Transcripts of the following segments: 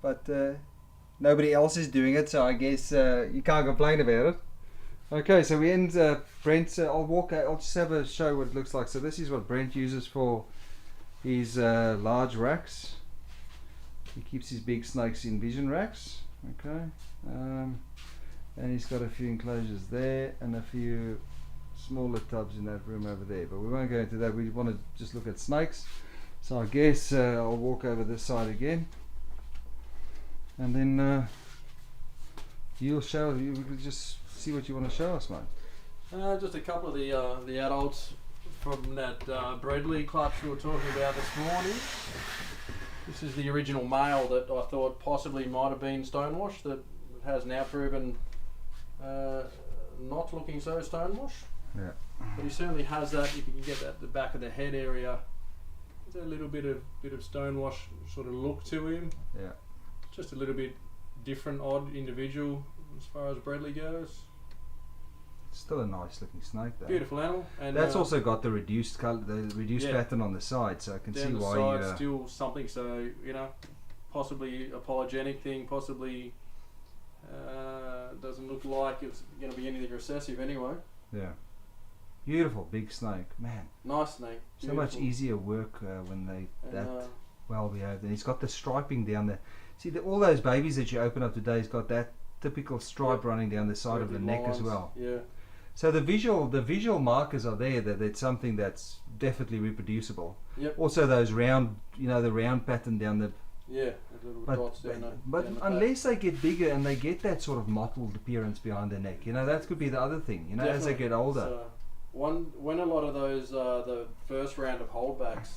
but nobody else is doing it, so I guess you can't complain about it. Okay, so we end Brent. I'll just have a show what it looks like. So this is what Brent uses for his large racks. He keeps his big snakes in vision racks. Okay, and he's got a few enclosures there and a few smaller tubs in that room over there, but we won't go into that. We want to just look at snakes, so I guess I'll walk over this side again, and then you can just see what you want to show us, mate. Just a couple of the adults from that Bredley clutch we were talking about this morning. This is the original male that I thought possibly might have been stonewashed, that has now proven not looking so stonewashed. Yeah. But he certainly has that. If you can get that the back of the head area, there's a little bit of stonewash sort of look to him. Yeah. Just a little bit different, odd individual as far as Bredley goes. It's still a nice looking snake though. Beautiful animal. And that's also got the reduced color, the reduced pattern on the side, so I can see why down the side, still something. So possibly a polygenic thing, possibly doesn't look like it's going to be anything recessive anyway. Yeah. Beautiful big snake, man. Nice snake. Beautiful. So much easier work when they well behaved. And he's got the striping down there. See, all those babies that you open up today, he's got that typical stripe running down the side of the neck as well. Yeah. So the visual markers are there that it's something that's definitely reproducible. Yep. Also those round, the round pattern down the. Yeah, little dots down there. But unless they get bigger and they get that sort of mottled appearance behind the neck, that could be the other thing. Definitely. As they get older. So when a lot of those the first round of holdbacks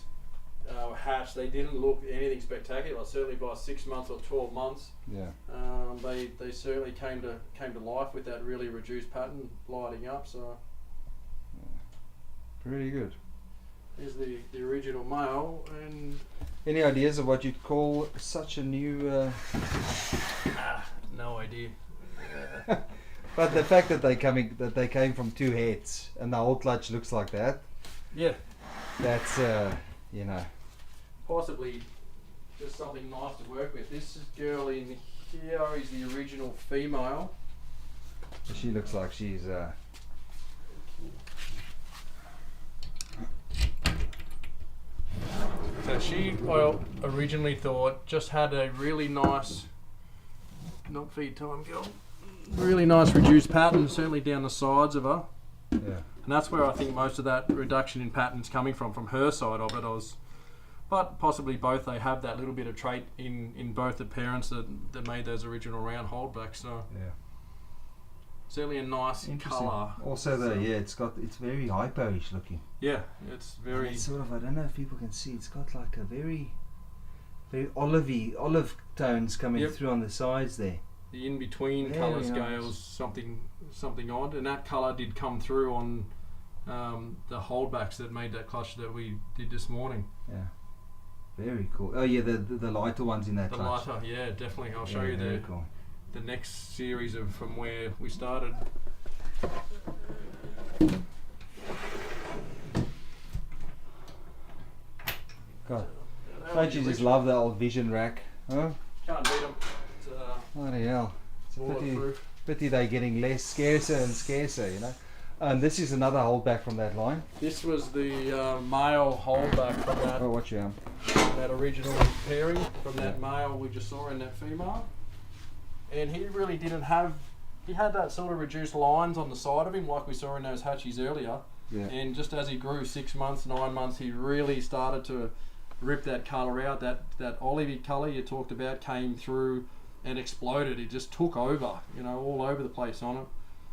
hatched, they didn't look anything spectacular. Certainly by 6 months or 12 months, they certainly came to life with that really reduced pattern lighting up. So pretty good. Here's the original male. And any ideas of what you'd call such a new? No idea. But the fact that they came from two heads and the whole clutch looks like that. Yeah. That's possibly just something nice to work with. This girl in here is the original female. She looks like she's So she, originally thought just had a really nice, not feed time girl, really nice reduced pattern, certainly down the sides of her. Yeah. And that's where I think most of that reduction in pattern's coming from her side of it. But possibly both, they have that little bit of trait in both the parents that made those original round holdbacks. So yeah. Certainly a nice colour. Also it's very hypo-ish looking. Yeah, it's very sort of, I don't know if people can see, it's got like a very olive tones coming through on the sides there. The in-between colour scales, something odd, and that colour did come through on the holdbacks that made that clutch that we did this morning. Yeah, very cool. Oh yeah, the lighter ones in that clutch. The lighter, yeah, definitely. I'll show you the next series from where we started. God, don't you just love the old vision rack, huh? Can't beat them. Bloody hell. It's a pity they're getting scarcer and scarcer, And this is another holdback from that line. This was the male holdback from that. Oh, watch out. That original pairing from that male we just saw in that female. And he really didn't have. He had that sort of reduced lines on the side of him, like we saw in those hatchies earlier. Yeah. And just as he grew 6 months, 9 months, he really started to rip that colour out. That olivey colour you talked about came through and exploded. It just took over, all over the place on it.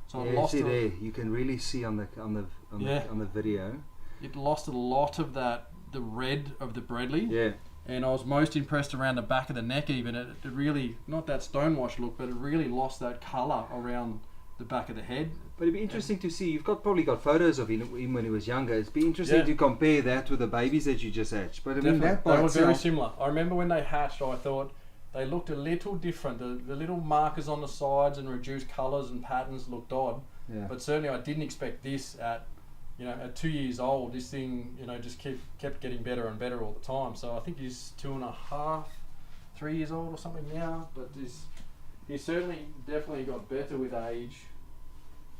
So it lost there. You can really see on the video. It lost a lot of the red of the Bredley. Yeah. And I was most impressed around the back of the neck even. It really, not that stonewash look, but it really lost that colour around the back of the head. But it'd be interesting to see, you've probably got photos of him when he was younger. It'd be interesting to compare that with the babies that you just hatched. But I mean, they were very similar. I remember when they hatched, I thought they looked a little different. The little markers on the sides and reduced colours and patterns looked odd. Yeah. But certainly I didn't expect this at 2 years old. This thing, just kept getting better and better all the time. So I think he's 2.5 3 years old or something now, but he's certainly definitely got better with age.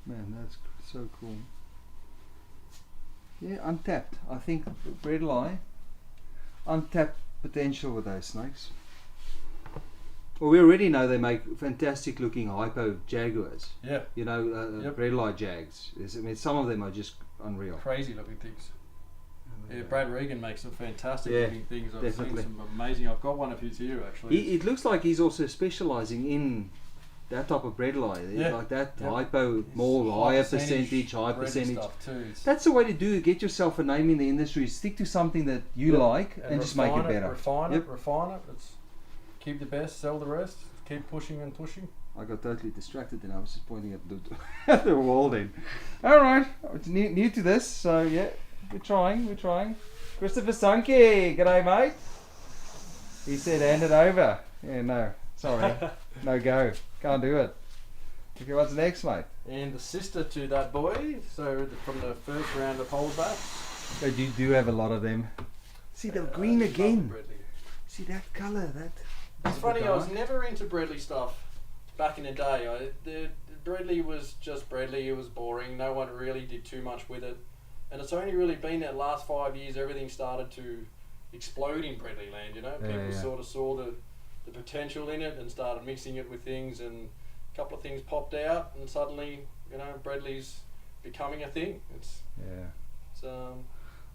Man, that's so cool. Yeah, untapped. I think bredli, untapped potential with those snakes. Well, we already know they make fantastic looking hypo jaguars. Yeah. You know, bredli jags. I mean, some of them are just unreal. Crazy looking things. Yeah, Brad Regan makes some fantastic looking things. I've definitely seen some amazing. I've got one of his here actually. It looks like he's also specialising in that type of bredli, like that hypo, more higher percentage, high percentage. That's the way to do it. Get yourself a name in the industry. Stick to something that you like and just make it better. Refine it. It's keep the best, sell the rest. Keep pushing and pushing. I got totally distracted then. I was just pointing at at the wall then. All right, new to this, so yeah, we're trying. Christopher Sankey, g'day mate. He said hand it over. Yeah, no, sorry, no go. Can't do it. Okay, what's next, mate? And the sister to that boy, so from the first round of holdbacks. So you do have a lot of them. See the green again. See that colour, It's funny, I was never into Bredli stuff back in the day. The Bredli was just Bredli, it was boring, no one really did too much with it. And it's only really been that last 5 years everything started to explode in Bredli land, you know? People sort of saw the potential in it and started mixing it with things, and a couple of things popped out and suddenly, you know, Bredli's becoming a thing. I'm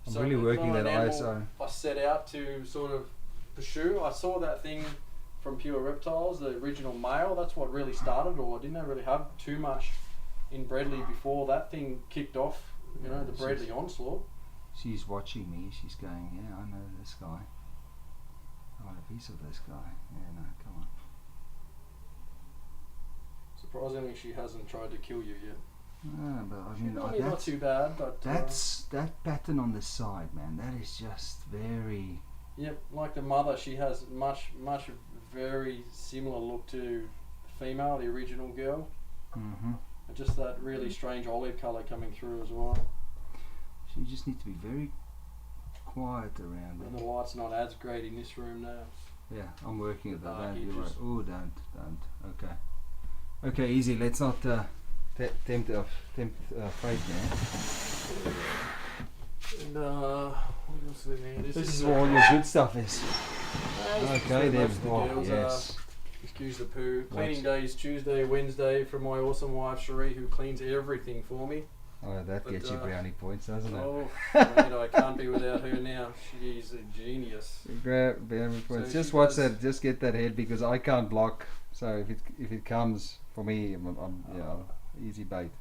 really working that ISO. I set out to sort of pursue. I saw that thing from Pure Reptiles, the original male. That's what really started, or I didn't really have too much in Bredli before that thing kicked off, you know, the Bredli onslaught. She's watching me. She's going, yeah, I know this guy. I want a piece of this guy. Yeah, no, come on. Surprisingly, she hasn't tried to kill you yet. No, but I mean, not too bad. But that's that pattern on the side, man. That is just very. Yep, like the mother, she has much very similar look to the female, the original girl. Mm-hmm. And just that really strange olive colour coming through as well. She just needs to be very quiet around it. And the light's not as great in this room now. Yeah, I'm working at that. You're right. Oh, don't. Okay. Okay, easy. Let's not tempt fate now. And what else is in here? This is where all your good stuff is. Okay, then. Oh, yes. Excuse the poo. Cleaning days Tuesday, Wednesday for my awesome wife Cherie, who cleans everything for me. Oh, that gets you brownie points, doesn't it? Oh, mate, I can't be without her now. She's a genius. Brownie points. So just watch that. Just get that head, because I can't block. So if it comes for me, I'm easy bait.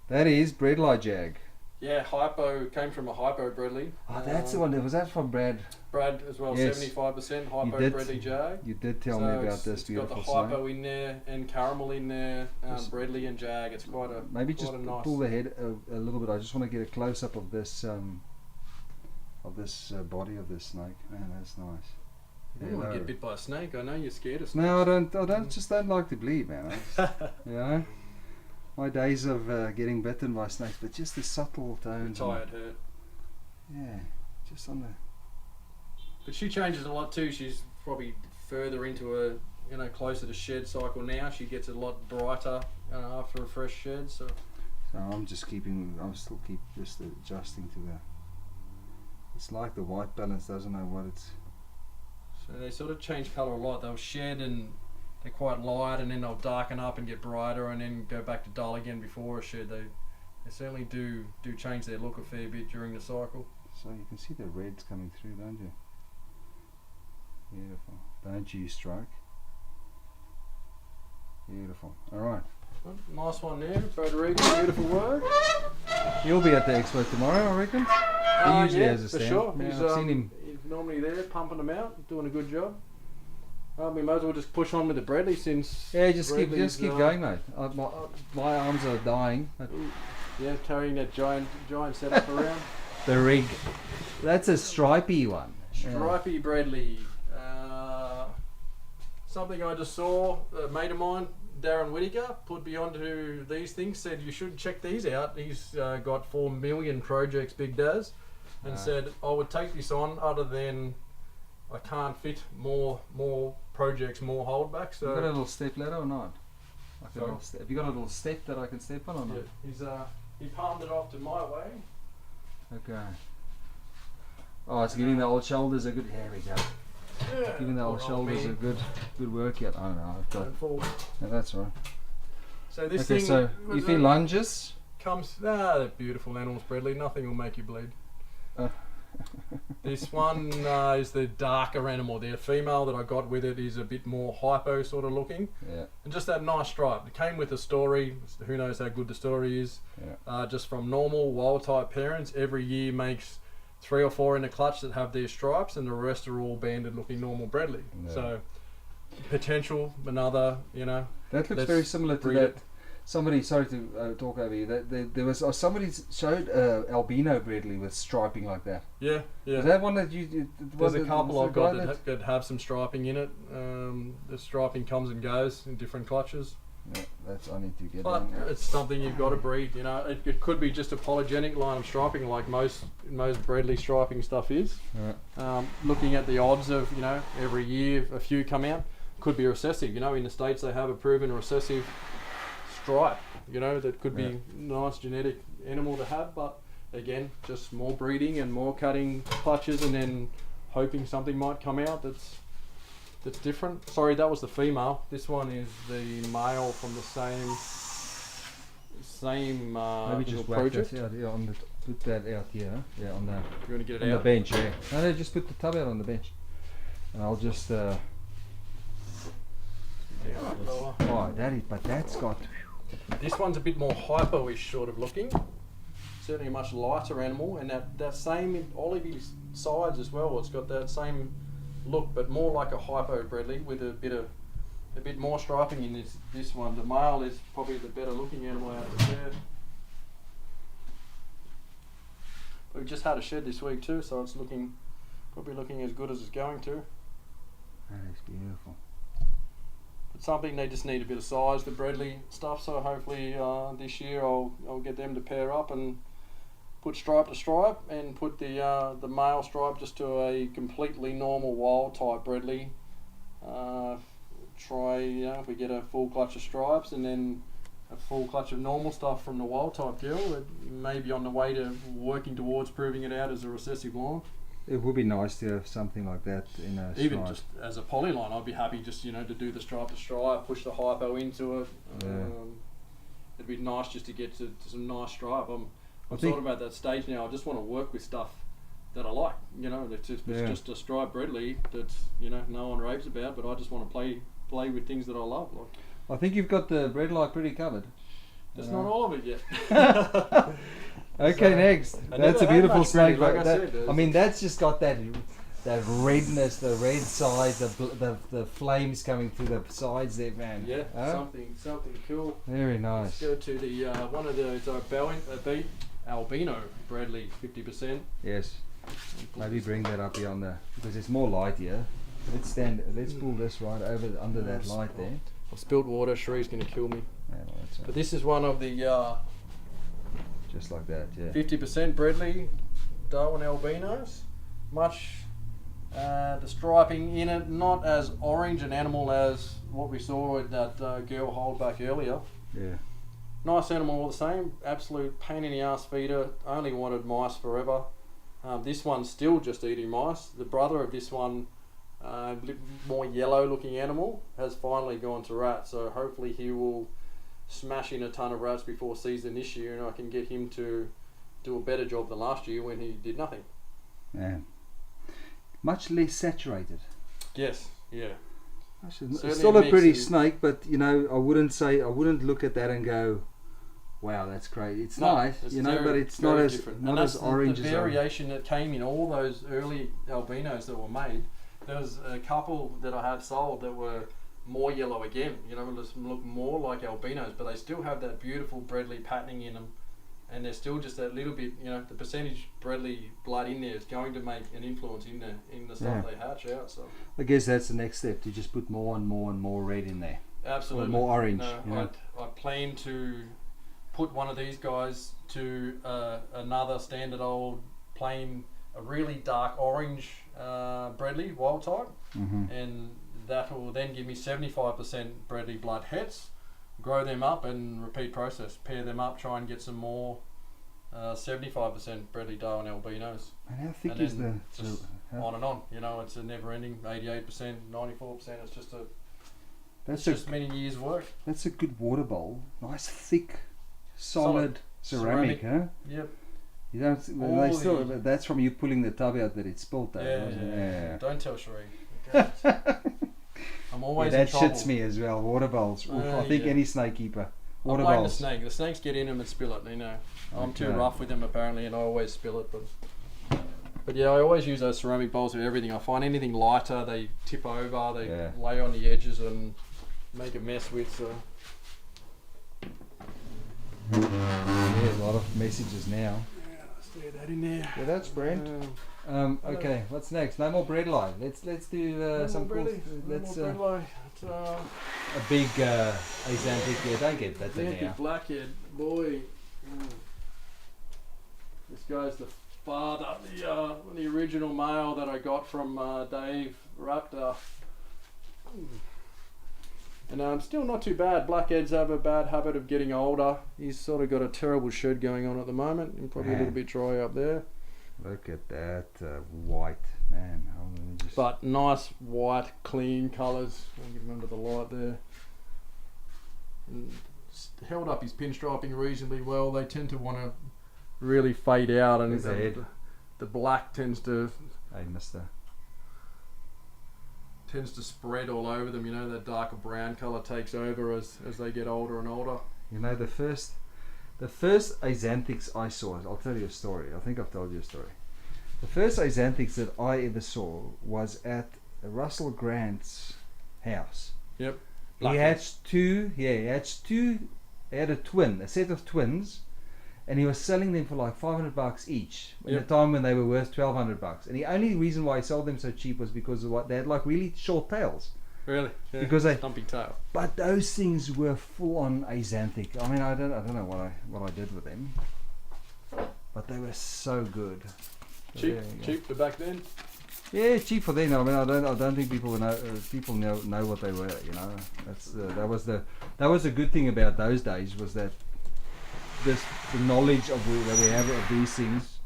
That is Bredli Jag. Yeah, hypo came from a hypo Bredli. Oh, that's the one. Was that from Brad? Brad as well. Yes. 75% hypo Bredli Jag. You did tell me about this beautiful. It's got the hypo in there and caramel in there. Bredli and Jag. It's quite a maybe quite just a nice. Pull the head a little bit. I just want to get a close up of this body of this snake. Man, that's nice. You don't want to get bit by a snake. I know you're scared of snakes. No, I don't. Just don't like to bleed, man. You know, my days of getting bitten by snakes, but just the subtle tones. The tired hurt. Yeah, just on the. But she changes a lot too. She's probably further into a, you know, closer to shed cycle now. She gets a lot brighter after a fresh shed. So I'm just adjusting to the. It's like the white balance doesn't know what it's. So they sort of change colour a lot. They'll shed and they're quite light, and then they'll darken up and get brighter, and then go back to dull again before a shed. They certainly do change their look a fair bit during the cycle. So you can see the reds coming through, don't you? Beautiful. Don't you strike? Beautiful. All right. Nice one there, Frederico. Beautiful work. He'll be at the expo tomorrow, I reckon. He usually has a stand. For sure. Yeah, I've seen him. He's normally there, pumping them out, doing a good job. We might as well just push on with the Bredli since. Yeah, just keep going, mate. My arms are dying. Yeah, carrying that giant setup around. The rig. That's a stripy one. Stripy Bredli. Something I just saw. A mate of mine, Darren Whittaker, put me onto these things. Said you should check these out. He's got 4 million projects, Big Daz, and said I would take this on other than I can't fit more projects, more holdbacks. So you got a little step ladder or not? Like a Sorry? little have you got a little step that I can step on or not? yeah, he palmed it off to my way. Okay. Oh, it's giving the old shoulders a good. There we go. Yeah. Giving the old shoulders a good workout. I don't know. I've got. Don't fall. Yeah, that's right. So this Okay, thing so if he lunges. comes. They're beautiful animals, Bradley. Nothing will make you bleed. This one is the darker animal. The female that I got with it is a bit more hypo sort of looking. Yeah. And just that nice stripe. It came with a story. Who knows how good the story is. Yeah. Just from normal wild type parents, every year makes 3 or 4 in the clutch that have their stripes, and the rest are all banded looking normal Bradley. Yeah. So potential, another, That looks let's very similar to breed that. it. Somebody, sorry to talk over you. There was somebody showed albino Bradley with striping like that. Yeah. Is that one that you? There's a couple I've got that have some striping in it. The striping comes and goes in different clutches. Yeah, that's I need to get. But in. it's something you've got to breed. It could be just a polygenic line of striping, like most Bradley striping stuff is. Yeah. Looking at the odds of every year a few come out, could be recessive. In the States they have a proven recessive stripe. That could be nice genetic animal to have, but again, just more breeding and more cutting clutches, and then hoping something might come out that's different. Sorry, that was the female. This one is the male from the same Maybe just whack project. that out here on the put that out here. Yeah, on the You want to get on it the out? bench. Yeah. No, just put the tub out on the bench, and I'll just. Lower. Oh, but that's got. This one's a bit more hypo-ish sort of looking. Certainly a much lighter animal, and that same olivey sides as well. It's got that same look, but more like a hypo Bradley with a bit more striping in this one. The male is probably the better looking animal out there. But we just had a shed this week too, so it's probably looking as good as it's going to. That is beautiful. But something they just need a bit of size, the Bradley stuff. So hopefully this year I'll get them to pair up and put stripe to stripe, and put the male stripe just to a completely normal wild type Bradley. Try if we get a full clutch of stripes and then a full clutch of normal stuff from the wild type girl, it may be on the way to working towards proving it out as a recessive line. It would be nice to have something like that in a Even stripe. just as a poly line, I'd be happy just to do the stripe to stripe, push the hypo into it. Yeah. It'd be nice just to get to some nice stripe. I'm I sort think- of at that stage now. I just want to work with stuff that I like. It's just a stripe Bradley that's no one raves about, but I just want to play with things that I love. Like, I think you've got the bread light pretty covered. that's not all of it yet. Okay, So, next. I That's never a had beautiful much snake. bread, like but I that- said, I mean, that's just got that redness, the red side, the flames coming through the sides there, man. Yeah, Huh? something cool. Very Let's nice. go to the one of those albino Bradley 50%. Yes. Maybe bring that up here on the because it's more light here. Let's pull this right over under that light there. I've spilt water. Shree's going to kill me. Yeah, well, that's But this is one of the just like that. Yeah. 50% Bradley Darwin albinos. Much the striping in it, not as orange an animal as what we saw with that girl holdback earlier. Yeah. Nice animal all the same. Absolute pain in the ass feeder. Only wanted mice forever. This one's still just eating mice. The brother of this one, more yellow looking animal, has finally gone to rat. So hopefully he will smash in a ton of rats before season this year, and I can get him to do a better job than last year when he did nothing. Yeah. Much less saturated. Yes, yeah. Actually, Certainly it's still a it pretty makes it- snake, but I wouldn't look at that and go, wow, that's great. It's No, nice, it's but very, it's very not as different. not And as that's orange the as variation that came in all those early albinos that were made. There was a couple that I have sold that were more yellow again. Just look more like albinos, but they still have that beautiful Bradley patterning in them, and there's still just that little bit. The percentage Bradley blood in there is going to make an influence in the stuff they hatch out. So I guess that's the next step to just put more and more and more red in there. absolutely Or more orange. I plan to put one of these guys to another standard old plain a really dark orange Bredli wild type, and that will then give me 75% Bredli blood hets. Grow them up and repeat process. Pair them up. Try and get some more 75% Bredli Darwin albinos. And how thick And is then on and on. You know, it's a never-ending 88%, 94%. It's just just many years' work. That's a good water bowl. Nice, thick, solid ceramic, huh? Yep. You don't. That's from you pulling the tub out that it spilt. Yeah. Don't tell Sheree. I'm always in trouble. That shits me as well. Water bowls. I think any snake keeper. Water I blame bowls. the snake. The snakes get in them and spill it. You know, I'm too rough with them apparently, and I always spill it. But yeah, I always use those ceramic bowls with everything. I find anything lighter, they tip over, they lay on the edges and make a mess with. So. Yeah, a lot of messages now. Yeah, let's do that in there. Yeah, that's Brent. Okay, what's next? No more bread lie. Let's do some cool. Let's a big Azantic. Yeah, don't get that thing now. Blackhead, boy. This guy's the father, the original male that I got from Dave Raptor. And still not too bad. Blackheads have a bad habit of getting older. He's sort of got a terrible shed going on at the moment, and probably a little bit dry up there. Look at that white, man. But nice white, clean colours. I'll give him under the light there. And held up his pinstriping reasonably well. They tend to want to really fade out, and the black tends to. Hey, mister. Tends to spread all over them. You know, that darker brown colour takes over as they get older and older. You know, the first Azanthics I saw, I'll tell you a story. I think I've told you a story. The first Azanthics that I ever saw was at Russell Grant's house. Yep. He hatched two. Yeah, he had a set of twins, and he was selling them for like $500 each. In a time when they were worth $1,200. And the only reason why he sold them so cheap was because of what they had, like really short tails. Really? Yeah. Because they stumpy tail. But those things were full on Azanthic. I mean, I don't know what I did with them, but they were so good. Cheap for back then. Yeah, cheap for then. I mean, I don't think people know what they were. You know, that was the good thing about those days, was that the knowledge that we have of these things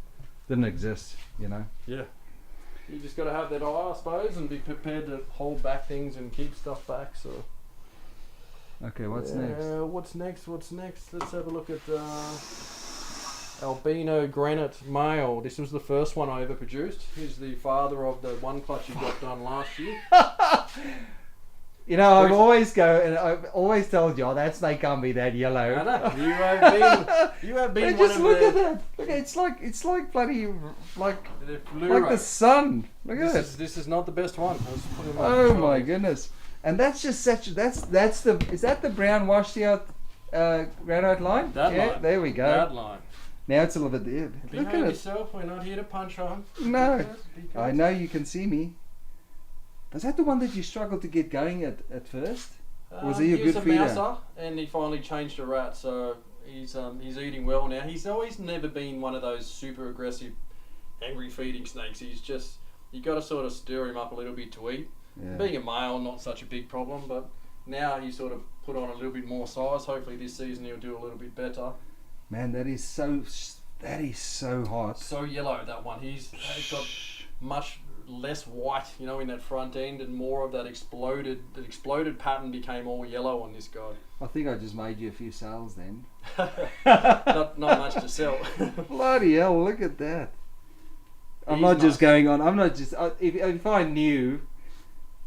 didn't exist. You know. Yeah. You just got to have that eye, I suppose, and be prepared to hold back things and keep stuff back. So. Okay, what's next? What's next? Let's have a look at albino granite male. This was the first one I ever produced. He's the father of the one clutch you got done last year. You know, I've always told you, that snake can't be that yellow. I know. You have been. But just look at that. Look, it's like bloody like the sun. Look at it. This is not the best one. Oh my goodness! And that's just is that the brown washed out granite line? Line. There we go. That line. Now it's a little bit dead. Look at yourself. We're not here to punch on. No, I know you can see me. Was that the one that you struggled to get going at first? Was he a good feeder? He was a mouser, and he finally changed to rat, so he's eating well now. He's always never been one of those super aggressive, angry feeding snakes. He's just, you got to sort of stir him up a little bit to eat. Yeah. Being a male, not such a big problem, but now he's sort of put on a little bit more size. Hopefully this season he'll do a little bit better. Man, that is so hot. So yellow, that one. He's got much less white, you know, in that front end, and more of that exploded pattern became all yellow on this guy. I think I just made you a few sales then. not much to sell. Bloody hell, look at that. I'm not just going on. I'm not just. If I knew,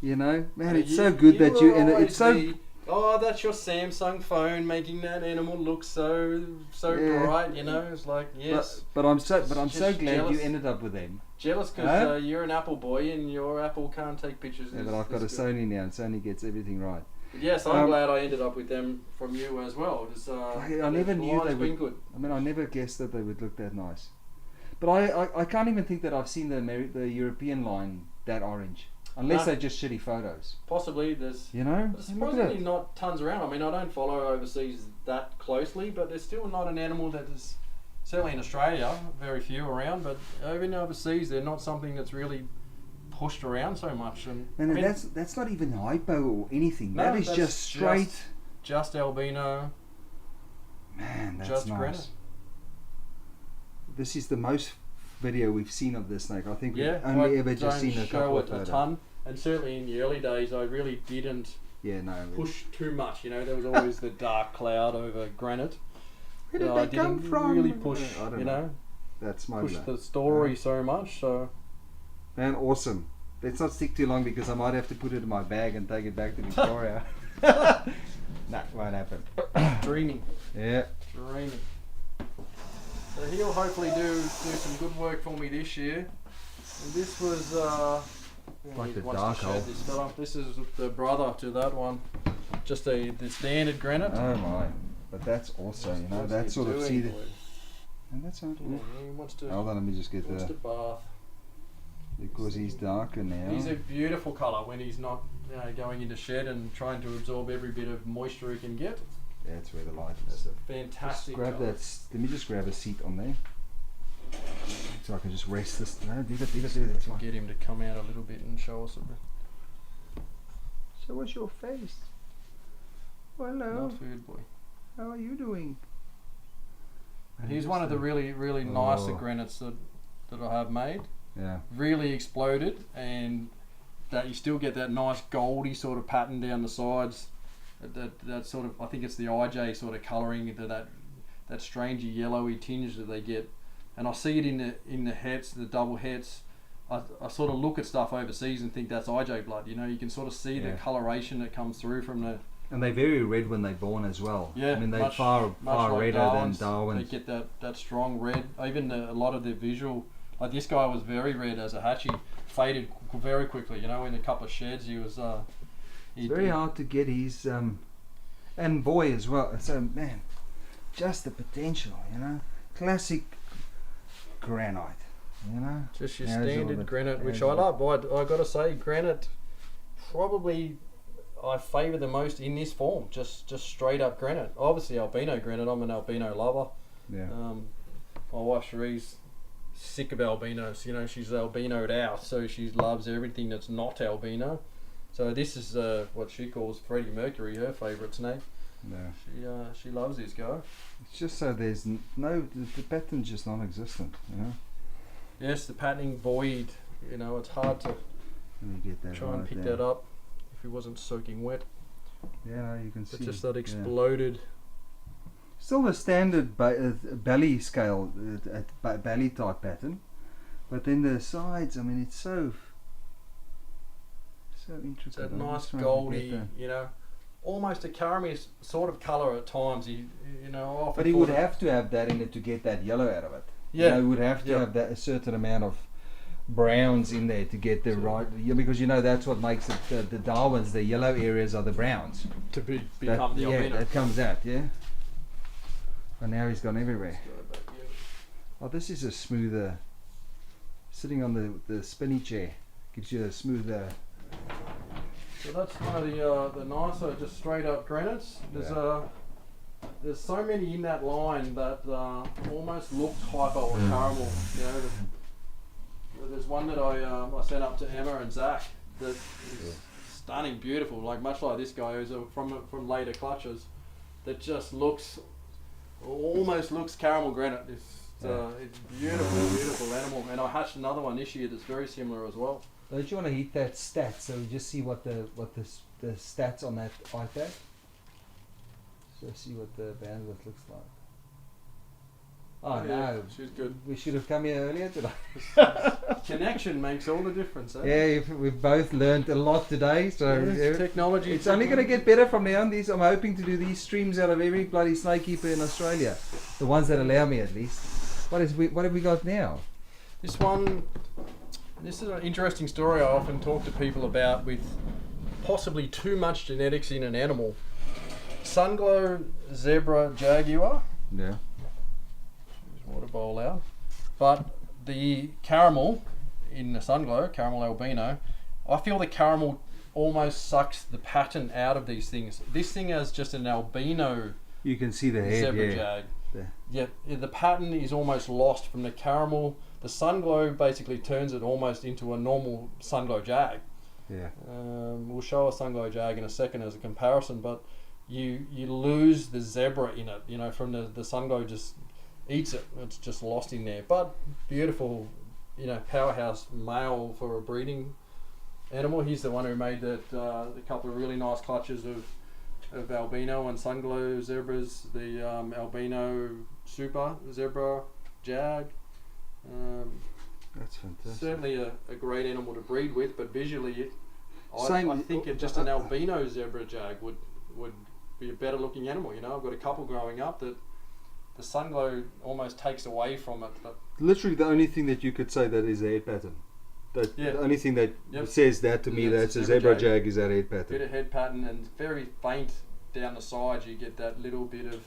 you know, man, it's so good that you. And it's so. Oh, that's your Samsung phone making that animal look so bright. You know, it's like yes. But I'm so glad jealous. You ended up with them. Jealous because you're an Apple boy and your Apple can't take pictures. Yeah, but I've got a Sony now, and Sony gets everything right. But yes, I'm glad I ended up with them from you as well. I never knew they would. Good. I mean, I never guessed that they would look that nice. But I can't even think that I've seen the European line that orange, unless they're just shitty photos. Possibly there's surprisingly not tons around. I mean, I don't follow overseas that closely, but there's still not an animal that is certainly in Australia, very few around, but even overseas, they're not something that's really pushed around so much. And I mean, that's not even hypo or anything. No, that is that's just straight. Just albino. Man, that's just nice. granite. This is the most video we've seen of this snake. I think we've I only ever just don't seen a show couple it of photos. a ton. And certainly in the early days, I really didn't push too much. You know, there was always the dark cloud over granite. Where did they come from? Really push, I don't you know, that's my push the story so much. So, man, awesome. Let's not stick too long because I might have to put it in my bag and take it back to Victoria. Nah, won't happen. Dreaming. Yeah. Dreaming. So he'll hopefully do some good work for me this year. And this was like the wants dark to show hole. this fella. This is the brother to that one. Just the standard granite. Oh my! But that's also, you know, What's that he sort of doing, see the. boy? And that's not. He wants to. Hold on, let me just get Wants to the. bath. Because he's darker now. He's a beautiful colour when he's not going into shed and trying to absorb every bit of moisture he can get. Yeah, that's where the light That's is. a fantastic. Just grab colour. that. Let me just grab a seat on there, so I can just rest this. No, leave it. That's fine. Get him to come out a little bit and show us a bit. So what's your face? Hello. Not food boy. How are you doing? He's one of the really nicer granites that I have made. Yeah. Really exploded, and that you still get that nice goldy sort of pattern down the sides. That sort of, I think it's the IJ sort of colouring into that strangey yellowy tinge that they get, and I see it in the heads, the double heads. I sort of look at stuff overseas and think that's IJ blood. You know, you can sort of see the coloration that comes through from the. And they're very red when they're born as well. Yeah, I mean, they're much far like redder Darwin's. than Darwin's. They get that strong red. Even a lot of the visual, like this guy was very red as a hatchie, faded very quickly. You know, in a couple of sheds, he was. It's very hard to get his, and boy as well. So man, just the potential, you know, classic granite, you know. Just your standard granite, which I love. I got to say, granite probably I favour the most in this form. Just straight up granite. Obviously albino granite. I'm an albino lover. Yeah. My wife Cherie's sick of albinos. You know, she's albinoed out, so she loves everything that's not albino. So this is what she calls Freddie Mercury, her favourite snake. Yeah. She loves this guy. It's just so there's the pattern's just non-existent, you know. Yes, the patterning void. You know, it's hard to Let me get that try and pick that up if it wasn't soaking wet. Yeah, no, you can see. But just that exploded. Still the standard belly scale, belly type pattern, but then the sides. I mean, it's so intricate. It's that nice goldy, you know, almost a caramel sort of colour at times. You know, but he would have to have that in it to get that yellow out of it. Yeah, you know, he would have to have that a certain amount of browns in there to get the right. Yeah, because you know that's what makes it the Darwins. The yellow areas are the browns. To become the albino. Yeah, that comes out. Yeah. But now he's gone everywhere. Oh, this is a smoother. Sitting on the spinny chair gives you a smoother. So that's one of the nicer, just straight up granites. There's so many in that line that almost look hyper or caramel. You know, there's one that I sent up to Emma and Zach that is stunning, beautiful, like much like this guy who's from later clutches. That just almost looks caramel granite. It's beautiful animal, and I hatched another one this year that's very similar as well. Don't you want to hit that stat so we just see what the stats on that iPad? So see what the bandwidth looks like. Oh yeah, no, she's good. We should have come here earlier today. Connection makes all the difference. Eh? Yeah, we've both learned a lot today. So technology. It's only going to get better from now on. I'm hoping to do these streams out of every bloody snake keeper in Australia, the ones that allow me at least. What have we got now? This is an interesting story I often talk to people about with possibly too much genetics in an animal. Sunglow zebra jaguar. Yeah. Water bowl out. But the caramel in the Sunglow, caramel albino, I feel the caramel almost sucks the pattern out of these things. This thing has just an albino. You can see the head, zebra jag. the pattern is almost lost from the caramel. The sun glow basically turns it almost into a normal sun glow jag. Yeah. We'll show a sun glow jag in a second as a comparison, but you lose the zebra in it. You know, from the sun glow just eats it. It's just lost in there. But beautiful, you know, powerhouse male for a breeding animal. He's the one who made that a couple of really nice clutches of albino and sunglow zebras. The albino super zebra jag. That's fantastic. Certainly a great animal to breed with, but visually, Same, I think just an albino zebra jag would be a better looking animal. You know, I've got a couple growing up that the sunglow almost takes away from it. But literally, the only thing that you could say that is the head pattern. The only thing that says that to me, that's a zebra jag, is that head pattern. Bit of head pattern and very faint down the sides. You get that little bit of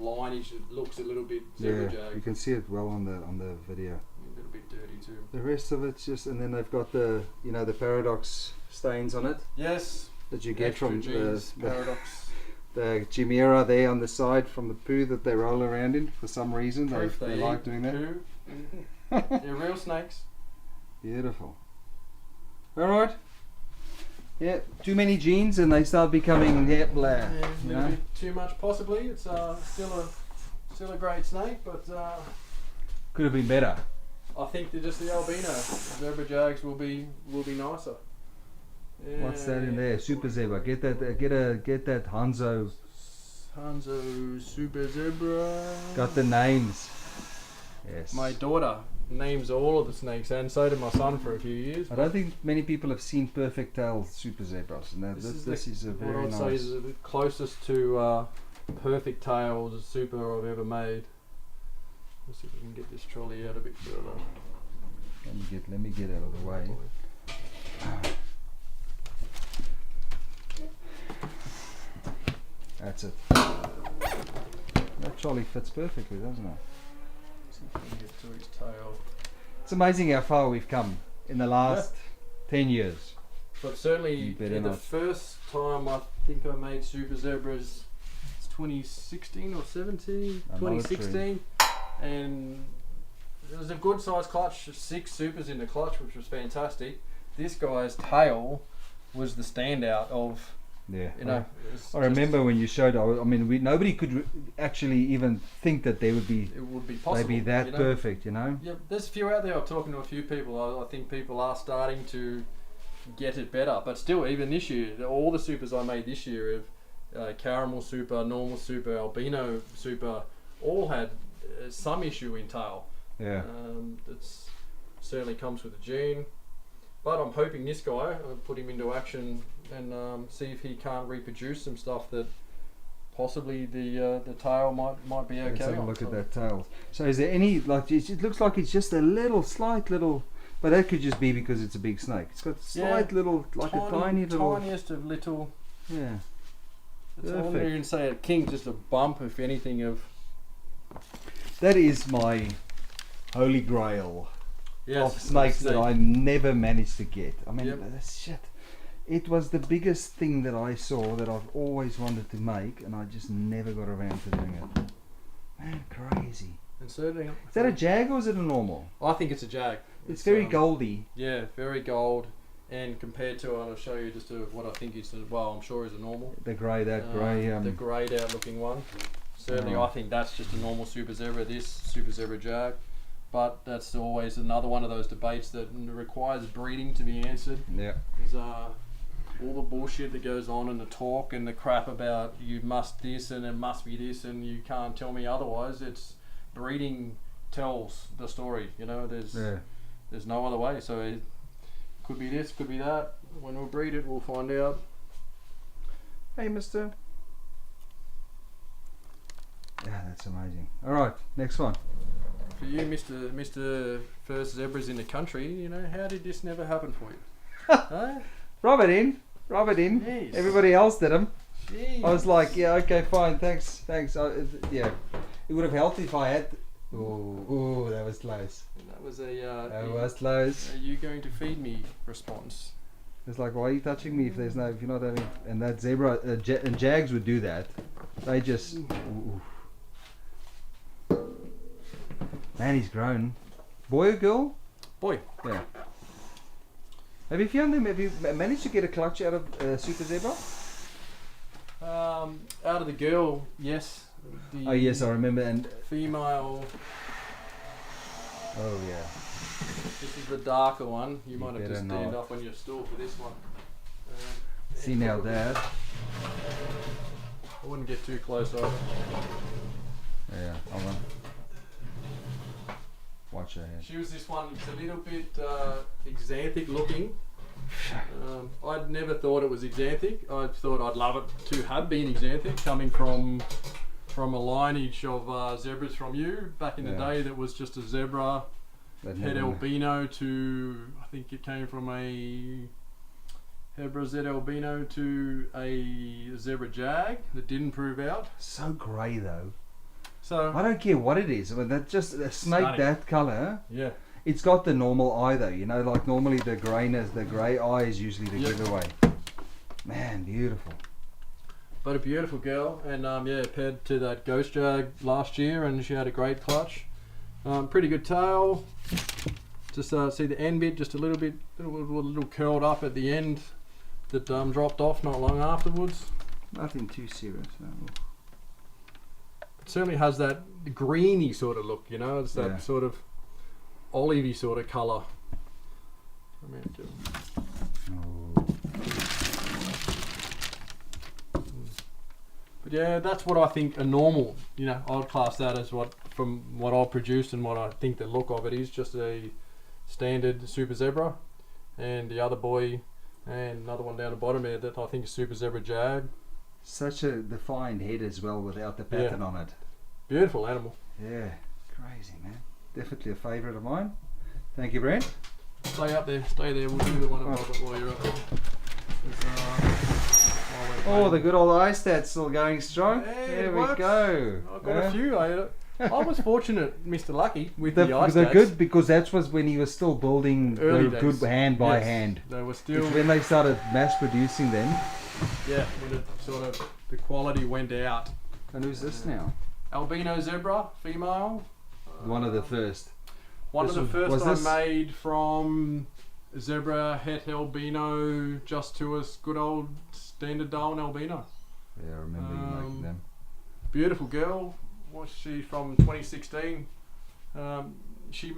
lineage. It looks a little bit zebra jag. You can see it well on the video. A little bit dirty too. The rest of it's just, and then they've got the the paradox stains on it. Yes. That you get from the paradox. The chimera there on the side from the poo that they roll around in for some reason. They like doing that. They're real snakes. Beautiful. Alright. Yeah, too many genes and they start becoming blah. Yeah, a little bit too much possibly. It's still a great snake, but could have been better. I think that just the albino zebra jags will be nicer. Yeah. What's that in there? Super zebra. Get that Hanzo super zebra. Got the names. Yes. My daughter names all of the snakes, and so did my son for a few years. I don't think many people have seen perfect tail super zebras, and this is a very nice. What I'd say is the closest to perfect tail super I've ever made. Let's see if we can get this trolley out a bit further. Let me get out of the way. That's it. That trolley fits perfectly, doesn't it? See if we can get to his tail. It's amazing how far we've come in the last 10 years. But certainly, the first time I think I made super zebras, it's 2016 or 17, 2016, and it was a good sized clutch, 6 supers in the clutch, which was fantastic. This guy's tail was the standout of. Yeah, you know. I remember when you showed. I mean, nobody could actually even think that they would be. It would be possible. They'd be that perfect, you know. Yeah, there's a few out there. I'm talking to a few people. I think people are starting to get it better, but still, even this year, all the supers I made this year of caramel super, normal super, albino super, all had some issue in tail. Yeah. It's certainly comes with the gene. But I'm hoping this guy, I'll put him into action and see if he can't reproduce some stuff that possibly the tail might be okay. Let's have a look at that tail. So is there any, like, it looks like it's just a slight little, but that could just be because it's a big snake. It's got slight little, like a tiny little. Tiniest of little. Yeah. I wouldn't even say a king, just a bump, if anything, of. That is my holy grail. Of snakes that I never managed to get. I mean, that's shit. It was the biggest thing that I saw that I've always wanted to make, and I just never got around to doing it. Man, crazy. And certainly, is that a jag or is it a normal? I think it's a jag. It's very goldy. Yeah, very gold. And compared to, I'll show you just what I think is, well, I'm sure is a normal. The grey, the greyed out looking one. Certainly, I think that's just a normal super zebra. This super zebra jag. But that's always another one of those debates that requires breeding to be answered. Yeah. There's all the bullshit that goes on and the talk and the crap about you must this and it must be this and you can't tell me otherwise. It's breeding tells the story. You know, there's no other way. So it could be this, could be that. When we breed it, we'll find out. Hey, mister. Yeah, that's amazing. All right, next one. For you, Mr. First Zebras in the country, you know, how did this never happen for you? Huh? Rub it in. Jeez. Everybody else did them. Jeez. I was like, yeah, okay, fine, thanks. Yeah, it would have helped if I had. Oh, that was close. That was that was close. Are you going to feed me? Response. It's like, why are you touching me if you're not having? And that zebra and jags would do that. They just. Man, he's grown. Boy or girl? Boy. Yeah. Have you found them? Have you managed to get a clutch out of Super Zebra? Out of the girl, yes. Oh yes, I remember. And female. oh yeah. This is the darker one. You might have to stand not. up on your stool for this one. See now, Dad. I wouldn't get too close over. Yeah, hold on. Watch her head. She was this one. It's a little bit exanthic looking. I'd never thought it was exanthic. I thought I'd love it to have been exanthic, coming from a lineage of zebras from you back in the day. That was just a zebra het albino to, I think it came from a Hebra Z albino to a zebra jag that didn't prove out. So grey though. So I don't care what it is. I mean, that's just a snake stunning. that colour. Yeah. It's got the normal eye though, you know, like normally the greyness, the grey eye is usually the giveaway. Man, beautiful. But a beautiful girl, and yeah, paired to that ghost jag last year, and she had a great clutch. Pretty good tail. Just see the end bit, just a little bit, little curled up at the end that dropped off not long afterwards. Nothing too serious. No. It certainly has that greeny sort of look, you know. It's that sort of olivey sort of colour. But yeah, that's what I think a normal, you know, I'd class that as from what I've produced and what I think the look of it is, just a standard Super Zebra. And the other boy, and another one down the bottom there that I think is Super Zebra Jag. Such a defined head as well without the pattern on it. Beautiful animal. Yeah, crazy man. Definitely a favourite of mine. Thank you, Brent. Stay up there, stay there. We'll do the one above it while you're up there. Oh, the good old eye stats still going strong. Hey, there we go. I got a few. I was fortunate, Mr. Lucky, with the eye they're stats. good because that was when he was still building Early the days. good hand by hand. They were still. It's when they started mass producing them. Yeah, when it sort of the quality went out. And who's this now? Albino zebra, female. One of the first. One This of the was- first was I this- made from zebra het albino just to a good old standard Darwin albino. Yeah, I remember you making them. Beautiful girl. Was she from 2016? She